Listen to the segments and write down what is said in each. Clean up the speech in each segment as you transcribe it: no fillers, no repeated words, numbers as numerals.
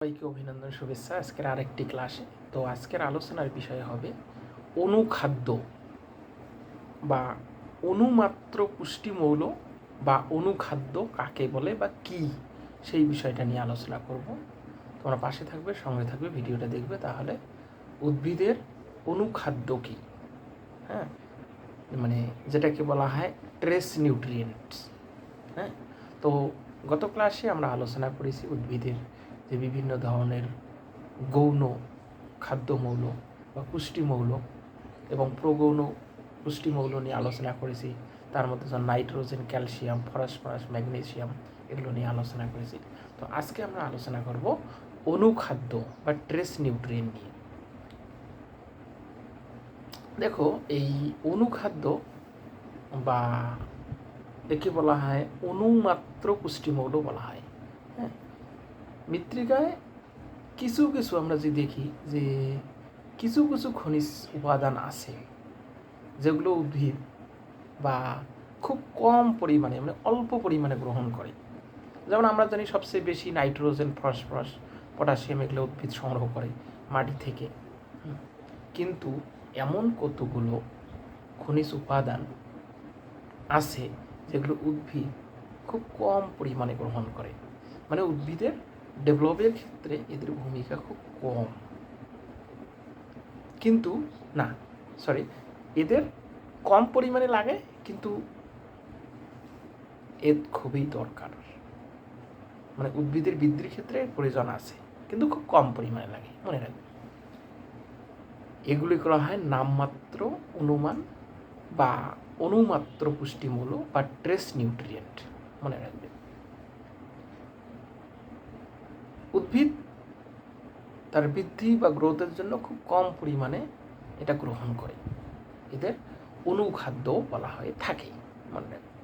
সবাইকে অভিনন্দন, শুভেচ্ছা। আজকের আরেকটি ক্লাসে তো আজকের আলোচনার বিষয় হবে অনুখাদ্য বা অনুমাত্র পুষ্টিমৌল বা অনুখাদ্য কাকে বলে বা কি, সেই বিষয়টা নিয়ে আলোচনা করব। তোমরা পাশে থাকবে, সঙ্গে থাকবে, ভিডিওটা দেখবে, তাহলে উদ্ভিদের অনুখাদ্য কী, হ্যাঁ, মানে যেটাকে বলা হয় ট্রেস নিউট্রিয়েন্টস। হ্যাঁ, তো গত ক্লাসে আমরা আলোচনা করেছি উদ্ভিদের যে বিভিন্ন ধরনের গৌণ খাদ্যমৌল বা পুষ্টিমৌল এবং প্রগৌণ পুষ্টিমৌল নিয়ে আলোচনা করেছি। তার মধ্যে যেমন নাইট্রোজেন, ক্যালসিয়াম, ফসফরাস, ম্যাগনেসিয়াম, এগুলো নিয়ে আলোচনা করেছি। তো আজকে আমরা আলোচনা করব অনুখাদ্য বা ট্রেস নিউট্রিয়েন্ট নিয়ে। দেখো, এই অনুখাদ্য বা একে বলা হয় অনুমাত্র পুষ্টিমৌল বলা হয়। হ্যাঁ, মৃত্তিকায় কিছু কিছু আমরা যে দেখি যে কিছু কিছু খনিজ উপাদান আছে যেগুলো উদ্ভিদ বা খুব কম পরিমাণে, মানে অল্প পরিমাণে গ্রহণ করে। যেমন আমরা জানি সবচেয়ে বেশি নাইট্রোজেন, ফসফরাস, পটাশিয়াম এগুলো উদ্ভিদ সংগ্রহ করে মাটি থেকে। কিন্তু এমন কতগুলো খনিজ উপাদান আছে যেগুলো উদ্ভিদ খুব কম পরিমাণে গ্রহণ করে, মানে উদ্ভিদের ডেভেলপের ক্ষেত্রে এদের ভূমিকা খুব কম। কিন্তু না, সরি, এদের কম পরিমাণে লাগে, কিন্তু এর খুবই দরকার। মানে উদ্ভিদের বৃদ্ধির ক্ষেত্রে প্রয়োজন আছে, কিন্তু খুব কম পরিমাণে লাগে, মনে রাখবে। এগুলি করা হয় নামমাত্র, অনুমান বা অনুমাত্র পুষ্টিমূল বা ট্রেস নিউট্রিয়েন্ট, মনে রাখবে। উদ্ভিদ তার বৃদ্ধি বা গ্রোথের জন্য খুব কম পরিমাণে এটা গ্রহণ করে, এদের অনুখাদ্য বলা হয়ে থাকে, মনে রাখবে।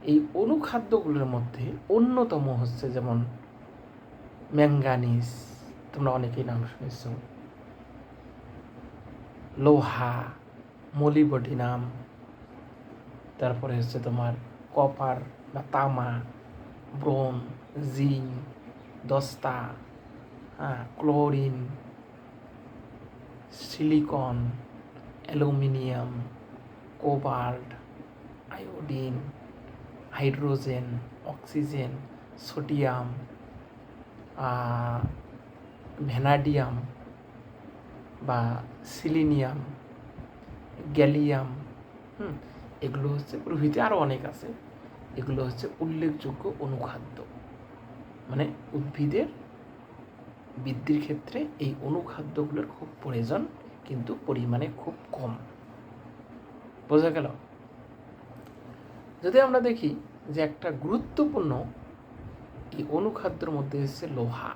এই অনুখাদ্যগুলোর মধ্যে অন্যতম হচ্ছে যেমন ম্যাঙ্গানিজ, তোমরা অনেকেই নাম শুনেছ, লোহা, মলিবডিনাম, তারপরে হচ্ছে তোমার কপার বা তামা, ব্রোন, জিঙ্ক, দস্তা, chlorine, silicon, aluminium, cobalt, iodine, hydrogen, oxygen, sodium, vanadium বা সিলিনিয়াম, গ্যালিয়াম, এগুলো হচ্ছে প্রভৃতি, আরও অনেক আছে। এগুলো হচ্ছে উল্লেখযোগ্য অনুখাদ্য। মানে উদ্ভিদের বৃদ্ধির ক্ষেত্রে এই অনুখাদ্যগুলোর খুব প্রয়োজন, কিন্তু পরিমাণে খুব কম। বোঝা গেল? যদি আমরা দেখি যে একটা গুরুত্বপূর্ণ এই অনুখাদ্যের মধ্যে হচ্ছে লোহা।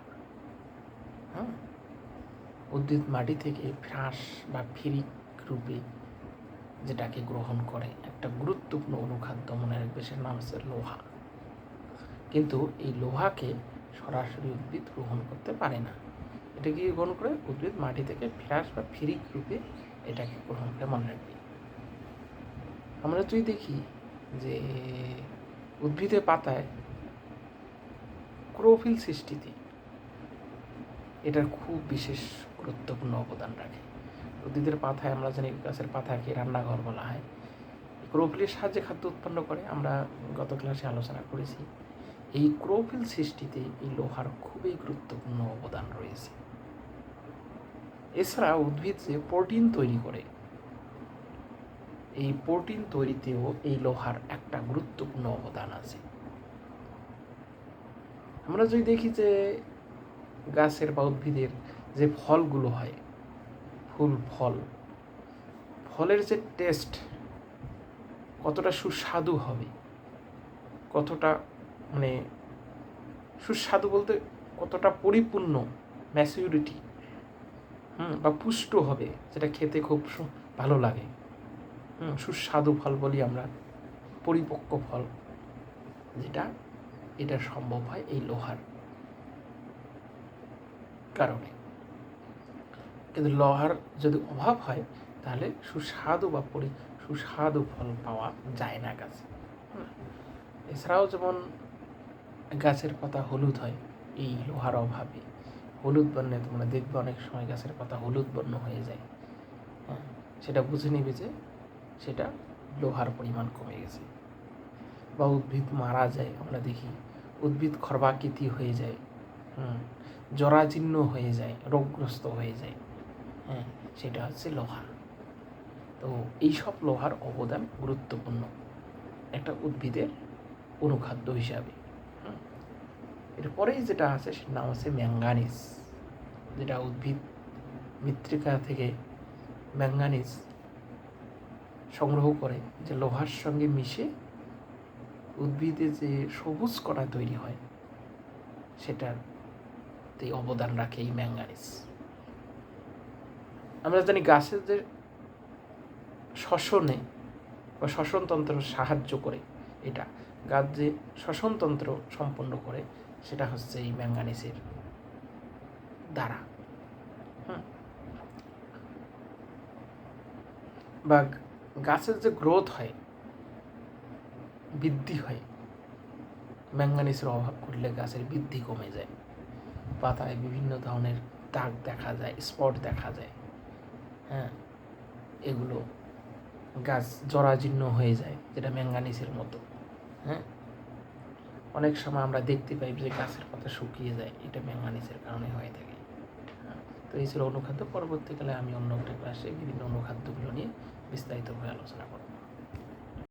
উদ্ভিদ মাটি থেকে ফ্রাস বা ফিরিক রূপে যেটাকে গ্রহণ করে, একটা গুরুত্বপূর্ণ অনুখাদ্য, মনে রাখবে, সেটার নাম হচ্ছে লোহা। কিন্তু এই লোহাকে সরাসরি উদ্ভিদ গ্রহণ করতে পারে না। এটাকে গ্রহণ করে উদ্ভিদ মাটি থেকে ফ্রাস বা ফিরিক রূপে এটাকে গ্রহণ করে, মনে রাখবে। আমরা যদি দেখি যে উদ্ভিদের পাতায় ক্লোরোফিল সৃষ্টিতে এটার খুব বিশেষ গুরুত্বপূর্ণ অবদান রাখে। উদ্ভিদের পাতায় আমরা জানি গাছের পাতাকে রান্নাঘর বলা হয়। ক্লোরোফিলের সাহায্যে খাদ্য উৎপন্ন করে, আমরা গত ক্লাসে আলোচনা করেছি। এই ক্লোরোফিল সৃষ্টিতে এই লোহার খুবই গুরুত্বপূর্ণ অবদান রয়েছে। এছাড়া উদ্ভিদ যে প্রোটিন তৈরি করে, এই প্রোটিন তৈরিতেও এই লোহার একটা গুরুত্বপূর্ণ অবদান আছে। আমরা যদি দেখি যে গাছের বা উদ্ভিদের যে ফলগুলো হয়, ফুল, ফল, ফলের যে টেস্ট কতটা সুস্বাদু হবে, কতটা মানে সুস্বাদু বলতে কতটা পরিপূর্ণ, ম্যাচিউরিটি, বা পুষ্ট হবে, যেটা খেতে খুব ভালো লাগে, সুস্বাদু ফল বলি আমরা, পরিপক্ক ফল, যেটা এটা সম্ভব হয় এই লোহার কারণে। কিন্তু লোহার যদি অভাব হয় তাহলে সুস্বাদু বা সুস্বাদু ফল পাওয়া যায় না গাছে। এছাড়াও যেমন গাছের পাতা হলুদ হয় এই লোহার অভাবে, হলুদ বর্ণে, তোমরা দেখবে অনেক সময় গাছের পাতা হলুদ বর্ণ হয়ে যায়, হ্যাঁ, সেটা বুঝে নিবে যে সেটা লোহার পরিমাণ কমে গেছে। বা উদ্ভিদ মারা যায়, আমরা দেখি উদ্ভিদ খর্বাকৃতি হয়ে যায়, জরাজীর্ণ হয়ে যায়, রোগগ্রস্ত হয়ে যায়, হ্যাঁ, সেটা হচ্ছে লোহা। তো এইসব লোহার অবদান গুরুত্বপূর্ণ একটা উদ্ভিদের অনুখাদ্য হিসাবে। এরপরেই যেটা আছে সেটার নাম হচ্ছে ম্যাঙ্গানিজ, যেটা উদ্ভিদ মৃত্তিকা থেকে ম্যাঙ্গানিজ সংগ্রহ করে, যে লোহার সঙ্গে মিশে উদ্ভিদে যে সবুজ কণা তৈরি হয় সেটাতে অবদান রাখে এই ম্যাঙ্গানিজ। আমরা জানি গাছের যে শ্বসনে বা শ্বসনতন্ত্র সাহায্য করে, এটা গাছ যে শ্বসনতন্ত্র সম্পন্ন করে সেটা হচ্ছে এই ম্যাঙ্গানিজের দ্বারা। বা গাছের যে গ্রোথ হয়, বৃদ্ধি হয়, ম্যাঙ্গানিজের অভাব করলে গাছের বৃদ্ধি কমে যায়, পাতায় বিভিন্ন ধরনের দাগ দেখা যায়, স্পট দেখা যায়, হ্যাঁ, এগুলো গাছ জরাজীর্ণ হয়ে যায়, যেটা ম্যাঙ্গানিজের মতো। হ্যাঁ, অনেক সময় আমরা দেখতে পাই যে গাছের পাতা শুকিয়ে যায়, এটা ম্যাঙ্গানিজের কারণে হয়ে থাকে। তো এই ছিল অনুখাদ্য। পরবর্তীকালে আমি অন্য একটা ক্লাসে বিভিন্ন অনুখাদ্যগুলো নিয়ে বিস্তারিতভাবে আলোচনা করব।